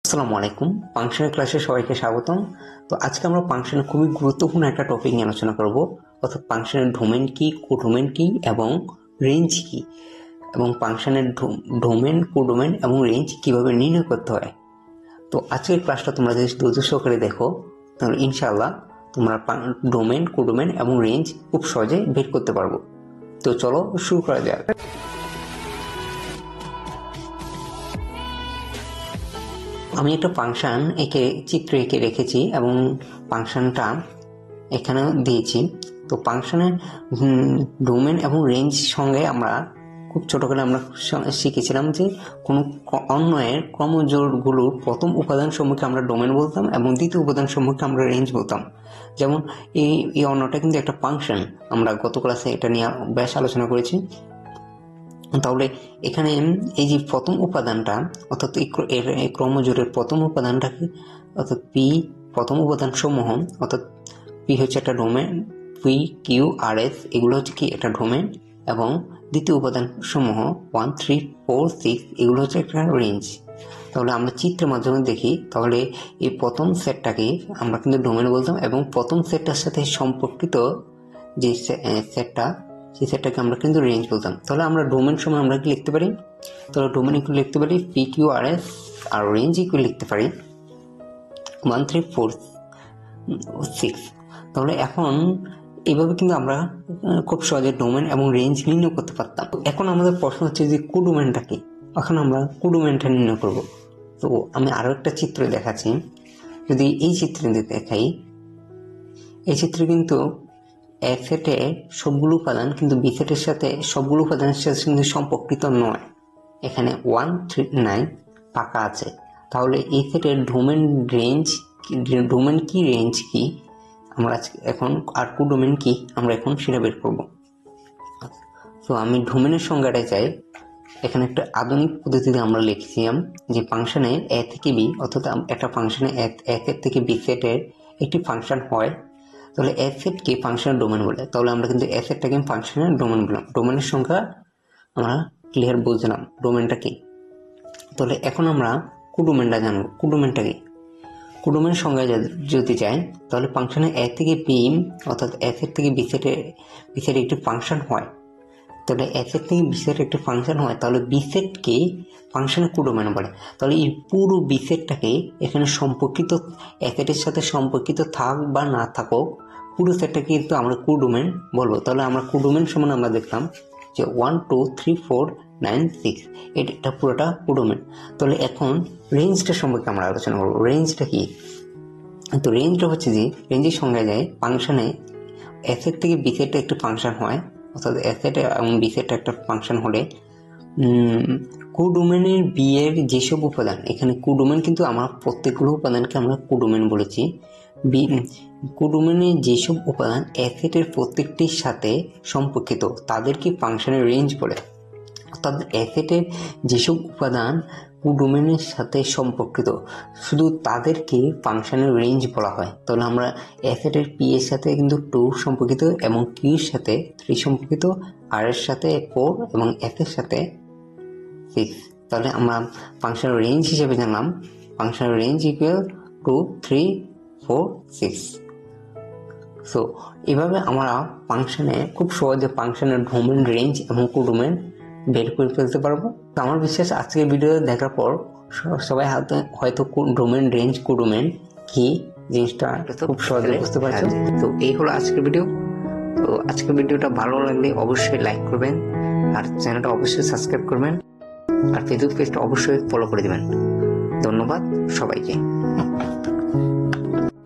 আসসালামু আলাইকুম। ফাংশনের ক্লাসে সবাইকে স্বাগতম। তো আজকে আমরা ফাংশনের খুবই গুরুত্বপূর্ণ একটা টপিক নিয়ে আলোচনা করব, অর্থাৎ ফাংশনের ডোমেন কি, কোডোমেন কি এবং রেঞ্জ কি, এবং ফাংশনের ডোমেন, কোডোমেন এবং রেঞ্জ কিভাবে নির্ণয় করতে হয়। তো আজকের ক্লাসটা তোমরা যদি ধৈর্য সহকারে দেখো তাহলে ইনশাআল্লাহ তোমরা ডোমেন, কোডোমেন এবং রেঞ্জ খুব সহজে বের করতে পারবো। তো চলো শুরু করা যাক। আমি একটা ফাংশন চিত্র এঁকে রেখেছি এবং ফাংশনটা এখানেও দিয়েছি। তো ফাংশনের ডোমেন এবং রেঞ্জ সঙ্গে আমরা খুব ছোটবেলায় আমরা শিখেছিলাম যে কোনো অন্বয়ের ক্রমজোড়গুলোর প্রথম উপাদান সমূহকে আমরা ডোমেন বলতাম এবং দ্বিতীয় উপাদান সমূহকে আমরা রেঞ্জ বলতাম। যেমন এই অন্যটা কিন্তু একটা ফাংশন, আমরা গত ক্লাসে এটা নিয়ে বেশ আলোচনা করেছি। তাহলে এখানে এই যে প্রথম উপাদানটা, অর্থাৎ এই ক্রমজোড়ের প্রথম উপাদানটাকে, অর্থাৎ পি প্রথম উপাদান সমূহ, অর্থাৎ পি হচ্ছে একটা domain, P Q R S এগুলো হচ্ছে কি একটা ডোমেন, এবং দ্বিতীয় উপাদান সমূহ 1 3 4 6 এগুলো হচ্ছে একটা রেঞ্জ। তাহলে আমরা চিত্রের মাধ্যমে দেখি, তাহলে এই প্রথম সেটটাকে আমরা কিন্তু ডোমেন বলতাম এবং প্রথম সেটটার সাথে সম্পর্কিত যে সেটটা, সেই সেটটাকে আমরা কিন্তু রেঞ্জ বলতাম। তাহলে আমরা ডোমেন সময় আমরা কি লিখতে পারি? তাহলে ডোমেন ইকুয়াল লিখতে পারি পি কিউ আর এস, আর রেঞ্জ ইকুয়াল লিখতে পারি 1 3 4 6। তাহলে এখন এইভাবে কিন্তু আমরা খুব সহজে ডোমেন এবং রেঞ্জ নির্ণয় করতে পারতাম। এখন আমাদের প্রশ্ন হচ্ছে যে কোডোমেনটা কি। এখন আমরা কোডোমেনটা নির্ণয় করব। তো আমি আরো একটা চিত্র দেখাচ্ছি। যদি এই চিত্রে দেখাই, এই চিত্রে কিন্তু এ সেটে সবগুলো উপাদান কিন্তু বি সেটের সাথে সবগুলো উপাদানের সাথে কিন্তু সম্পর্কিত নয়। এখানে 1 3 9 ফাঁকা আছে। তাহলে এই সেটের ডোমেন রেঞ্জ, ডোমেন কি রেঞ্জ কি আমরা এখন, আর কোডোমেন কি আমরা এখন সেটা বের করব। তো আমি ডোমেনের সংজ্ঞাটায় চাই। এখানে একটা আধুনিক পদ্ধতিতে আমরা লিখছিলাম যে ফাংশনে এ থেকে বি, অর্থাৎ একটা ফাংশনে এ থেকে বি সেটের একটি ফাংশন হয়, তাহলে এ সেটকে ফাংশনের ডোমেন বলে। তাহলে আমরা কিন্তু এ সেটটাকে ফাংশনের ডোমেন বললাম। ডোমেনের সংখ্যা আমরা ক্লিয়ার বুঝলাম ডোমেনটা কি। তাহলে এখন আমরা কোডোমেনটা জানবো। কোডোমেনটা কি? কোডোমেনের সংজ্ঞা যদি যাই, তাহলে ফাংশনে এ থেকে বি, অর্থাৎ এ সেট থেকে বি সেটে একটি ফাংশন হয়। তাহলে এ সেট থেকে বি সেট একটি ফাংশন হয়, তাহলে বি সেটকে ফাংশনের কোডোমেন বলে। তাহলে এই পুরো বি সেটটাকে এখানে সম্পর্কিত, এ সেটের সাথে সম্পর্কিত থাক বা না থাকুক, পুরো সেটটাকে কিন্তু আমরা কোডোমেন বলবো। তাহলে আমরা কোডোমেন সমান আমরা দেখলাম যে 1 2 3 4 9 6, এটা পুরোটা কোডোমেন। তাহলে এখন রেঞ্জটা সম্পর্কে আমরা আলোচনা করবো। রেঞ্জটা কি? তো রেঞ্জটা হচ্ছে যে রেঞ্জের সংজ্ঞায় যায় ফাংশনে এ সেট থেকে বি সেটে একটি ফাংশন হয়, অর্থাৎ এ সেটে এবং বি সেটে একটা ফাংশন হলে কোডোমেনের বি এর যেসব উপাদান, এখানে কোডোমেন কিন্তু আমরা প্রত্যেকগুলো উপাদানকে আমরা কোডোমেন বলেছি। কোডোমেনের যেসব উপাদান এ সেটের প্রত্যেকটির সাথে সম্পর্কিত তাদেরকে ফাংশনের রেঞ্জ বলে। অর্থাৎ এ সেটের যেসব উপাদান কোডোমেনের সাথে সম্পর্কিত শুধু তাদেরকে ফাংশনের রেঞ্জ বলা হয়। তাহলে আমরা এ সেটের পি এর সাথে কিন্তু 2 সম্পর্কিত এবং কিউ এর সাথে 3 সম্পর্কিত, আর এর সাথে 4 এবং এফ এর সাথে 6। তাহলে আমরা ফাংশনের রেঞ্জ হিসেবে জানলাম ফাংশনের রেঞ্জ ইকুয়াল 2 3 4 6। সো এভাবে আমরা ফাংশনে খুব সহজে ফাংশনের ডোমেন, রেঞ্জ এবং কোডোমেন বের করে ফেলতে পারবো। তো আমার বিশ্বাস আজকের ভিডিও দেখার পর সবাই হয়তো ডোমেন, রেঞ্জ, কোডোমেন কি জিনিসটা খুব সহজে বুঝতে পারছো। তো এই হলো আজকের ভিডিও। তো আজকের ভিডিওটা ভালো লাগলে অবশ্যই লাইক করবেন, আর চ্যানেলটা অবশ্যই সাবস্ক্রাইব করবেন, আর ফেসবুক পেজটা অবশ্যই ফলো করে দেবেন। ধন্যবাদ সবাইকে।